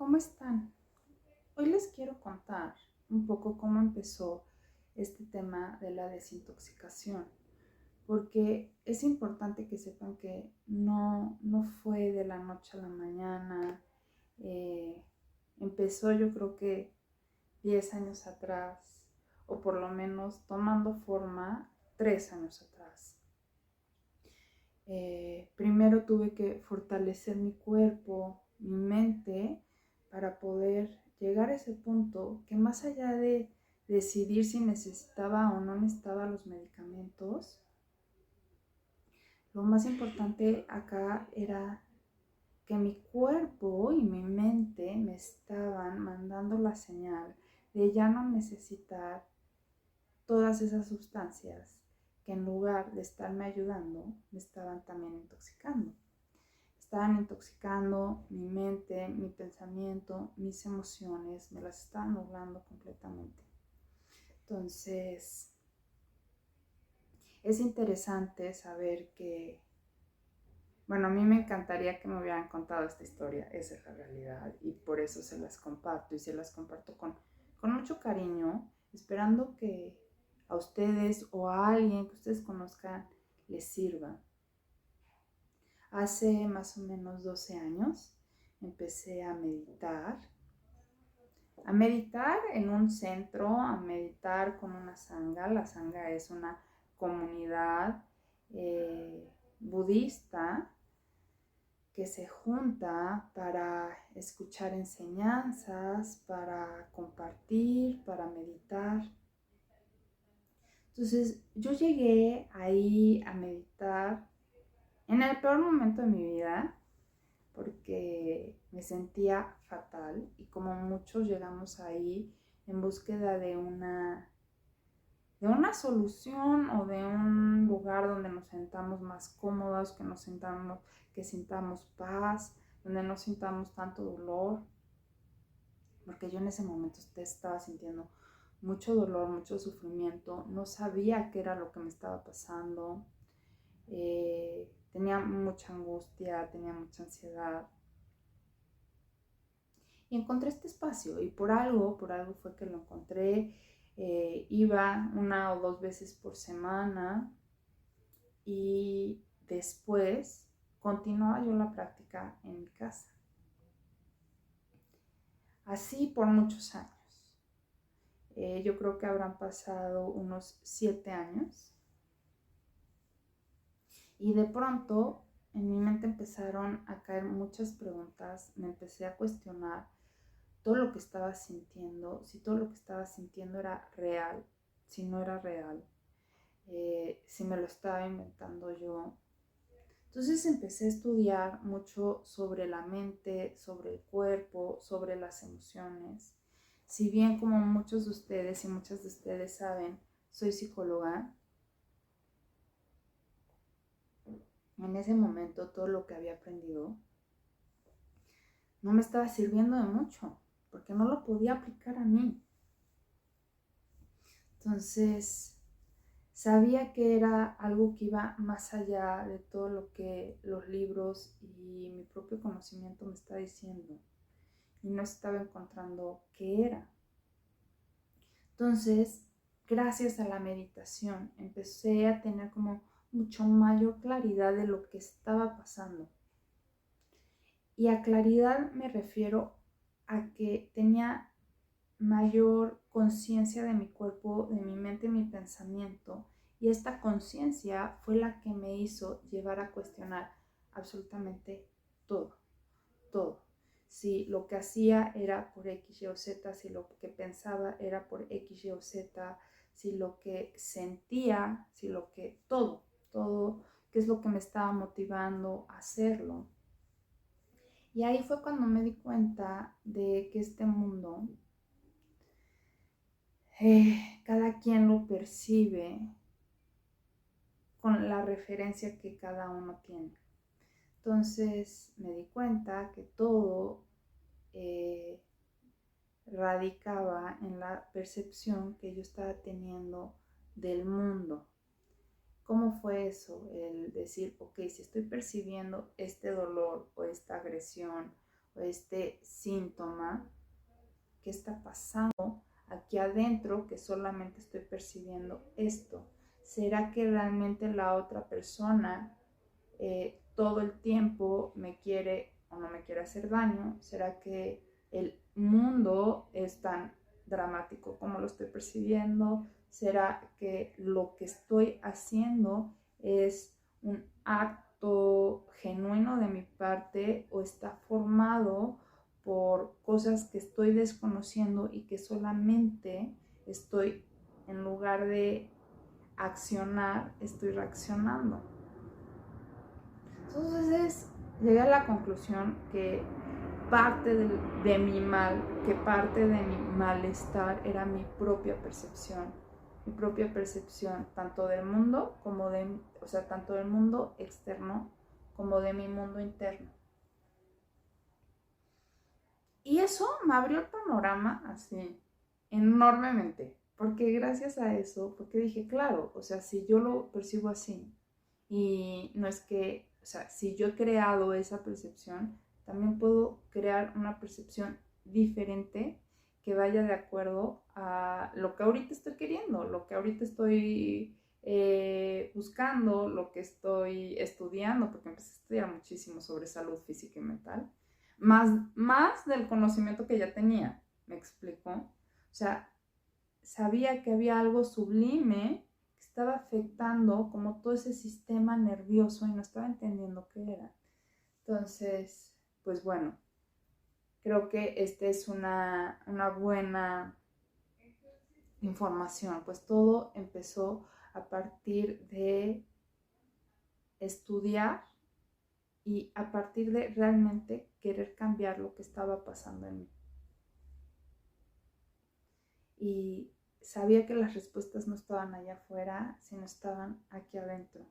¿cómo están? Hoy les quiero contar un poco cómo empezó este tema de la desintoxicación, porque es importante que sepan que no fue de la noche a la mañana. eh, Empezó yo creo que 10 años atrás, o por lo menos tomando forma 3 años atrás. Primero tuve que fortalecer mi cuerpo, mi mente, para poder llegar a ese punto que más allá de decidir si necesitaba o no necesitaba los medicamentos, lo más importante acá era que mi cuerpo y mi mente me estaban mandando la señal de ya no necesitar todas esas sustancias que en lugar de estarme ayudando, me estaban también intoxicando. Estaban intoxicando mi mente, mi pensamiento, mis emociones, me las estaban nublando completamente. Entonces, es interesante saber que, bueno, a mí me encantaría que me hubieran contado esta historia, esa es la realidad, y por eso se las comparto, y se las comparto con mucho cariño, esperando que a ustedes o a alguien que ustedes conozcan les sirva. Hace más o menos 12 años empecé a meditar en un centro, a meditar con una sangha. La sangha es una comunidad budista que se junta para escuchar enseñanzas, para compartir, para meditar. Entonces yo llegué ahí a meditar en el peor momento de mi vida, porque me sentía fatal y como muchos llegamos ahí en búsqueda de una solución o de un lugar donde nos sentamos más cómodos, que sintamos paz, donde no sintamos tanto dolor, porque yo en ese momento estaba sintiendo mucho dolor, mucho sufrimiento, no sabía qué era lo que me estaba pasando, tenía mucha angustia, tenía mucha ansiedad. Y encontré este espacio y por algo fue que lo encontré. Iba 1 o 2 veces por semana y después continuaba yo la práctica en mi casa. Así por muchos años. Yo creo que habrán pasado unos 7 años y de pronto en mi mente empezaron a caer muchas preguntas, me empecé a cuestionar todo lo que estaba sintiendo, si todo lo que estaba sintiendo era real, si no era real, si me lo estaba inventando yo. Entonces empecé a estudiar mucho sobre la mente, sobre el cuerpo, sobre las emociones. Si bien como muchos de ustedes y muchas de ustedes saben, soy psicóloga, en ese momento todo lo que había aprendido no me estaba sirviendo de mucho, porque no lo podía aplicar a mí. Entonces, sabía que era algo que iba más allá de todo lo que los libros y mi propio conocimiento me está diciendo. Y no estaba encontrando qué era. Entonces, gracias a la meditación, empecé a tener como mucho mayor claridad de lo que estaba pasando. Y a claridad me refiero a que tenía mayor conciencia de mi cuerpo, de mi mente y mi pensamiento. Y esta conciencia fue la que me hizo llevar a cuestionar absolutamente todo, todo. Si lo que hacía era por X, Y o Z, si lo que pensaba era por X, Y o Z, si lo que sentía, si lo que, todo, qué es lo que me estaba motivando a hacerlo. Y ahí fue cuando me di cuenta de que este mundo, cada quien lo percibe con la referencia que cada uno tiene. Entonces me di cuenta que todo radicaba en la percepción que yo estaba teniendo del mundo. ¿Cómo fue eso? El decir, ok, si estoy percibiendo este dolor o esta agresión o este síntoma, qué está pasando aquí adentro que solamente estoy percibiendo esto. ¿Será que realmente la otra persona todo el tiempo me quiere o no me quiere hacer daño? ¿Será que el mundo es tan dramático como lo estoy percibiendo? ¿Será que lo que estoy haciendo es un acto genuino de mi parte o está formado por cosas que estoy desconociendo y que solamente estoy, en lugar de accionar, estoy reaccionando? Entonces llegué a la conclusión que parte de mi mal, que parte de mi malestar era mi propia percepción tanto del mundo como tanto del mundo externo como de mi mundo interno. Y eso me abrió el panorama así enormemente, porque gracias a eso, porque dije, claro, o sea, si yo lo percibo así, y no es que, o sea, si yo he creado esa percepción, también puedo crear una percepción diferente que vaya de acuerdo a lo que ahorita estoy queriendo, lo que ahorita estoy buscando, lo que estoy estudiando, porque empecé a estudiar muchísimo sobre salud física y mental, más del conocimiento que ya tenía, ¿me explico? O sea, sabía que había algo sublime que estaba afectando como todo ese sistema nervioso y no estaba entendiendo qué era. Entonces, pues bueno, creo que esta es una buena información, pues todo empezó a partir de estudiar y a partir de realmente querer cambiar lo que estaba pasando en mí. Y sabía que las respuestas no estaban allá afuera, sino estaban aquí adentro.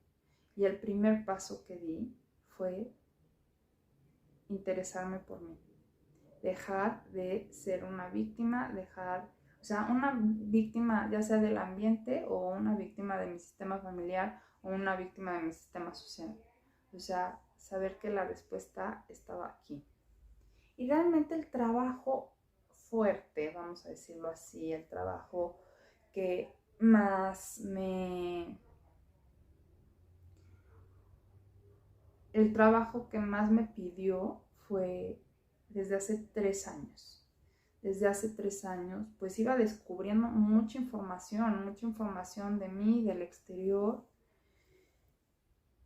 Y el primer paso que di fue interesarme por mí. Dejar de ser una víctima, una víctima ya sea del ambiente o una víctima de mi sistema familiar o una víctima de mi sistema social. O sea, saber que la respuesta estaba aquí. Y realmente el trabajo fuerte, vamos a decirlo así, el trabajo que más me pidió fue desde hace 3 años. Desde hace 3 años, pues iba descubriendo mucha información de mí, del exterior.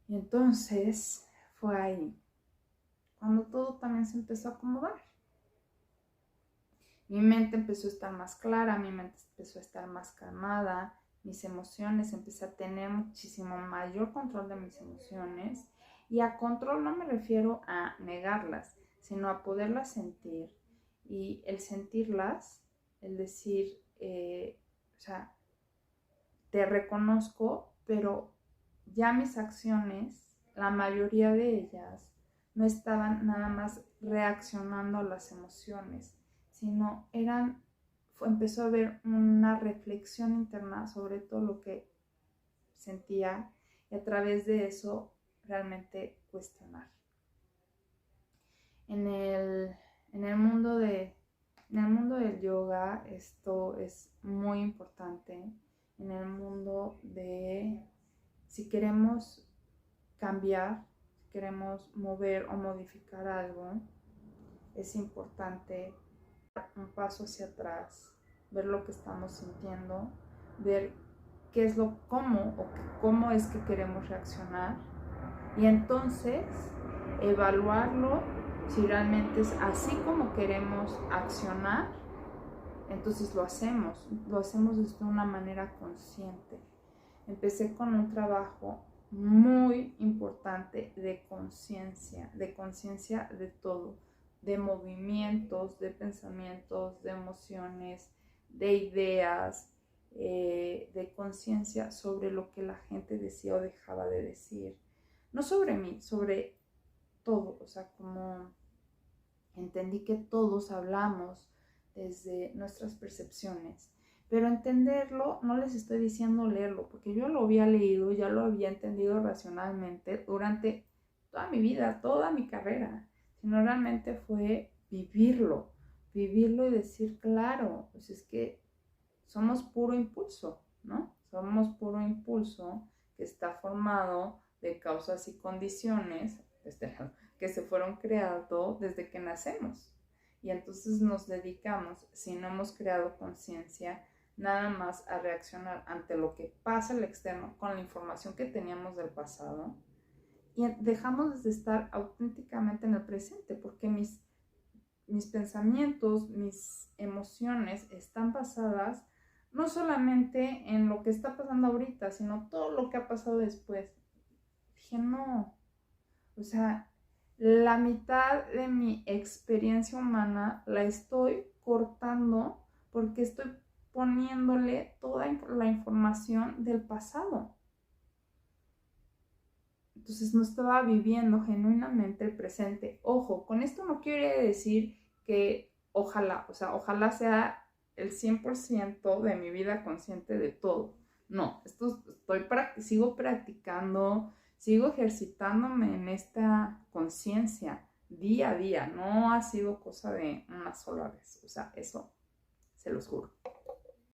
Y entonces fue ahí, cuando todo también se empezó a acomodar. Mi mente empezó a estar más clara, mi mente empezó a estar más calmada, mis emociones, empecé a tener muchísimo mayor control de mis emociones. Y a control no me refiero a negarlas, sino a poderlas sentir. Y el sentirlas, el decir, te reconozco, pero ya mis acciones, la mayoría de ellas, no estaban nada más reaccionando a las emociones, sino empezó a haber una reflexión interna sobre todo lo que sentía y a través de eso realmente cuestionar. En el mundo del yoga esto es muy importante. En el mundo de si queremos cambiar, si queremos mover o modificar algo, es importante dar un paso hacia atrás, ver lo que estamos sintiendo, ver cómo es que queremos reaccionar y entonces evaluarlo si realmente es así como queremos accionar. Entonces lo hacemos desde una manera consciente. Empecé con un trabajo muy importante de conciencia de todo, de movimientos, de pensamientos, de emociones, de ideas, de conciencia sobre lo que la gente decía o dejaba de decir. No sobre mí, sobre todo, o sea, como entendí que todos hablamos desde nuestras percepciones, pero entenderlo, no les estoy diciendo leerlo, porque yo lo había leído, ya lo había entendido racionalmente durante toda mi vida, toda mi carrera. sino realmente fue vivirlo y decir, claro, pues es que somos puro impulso, ¿no? Somos puro impulso que está formado de causas y condiciones que se fueron creando desde que nacemos. Y entonces nos dedicamos, si no hemos creado conciencia, nada más a reaccionar ante lo que pasa al externo con la información que teníamos del pasado y dejamos de estar auténticamente en el presente, porque mis pensamientos, mis emociones están basadas no solamente en lo que está pasando ahorita, sino todo lo que ha pasado después. Dije, no, o sea, la mitad de mi experiencia humana la estoy cortando porque estoy poniéndole toda la información del pasado. Entonces no estaba viviendo genuinamente el presente. Ojo, con esto no quiere decir que ojalá sea el 100% de mi vida consciente de todo. No, sigo practicando, sigo ejercitándome en esta conciencia día a día. No ha sido cosa de una sola vez. O sea, eso se los juro.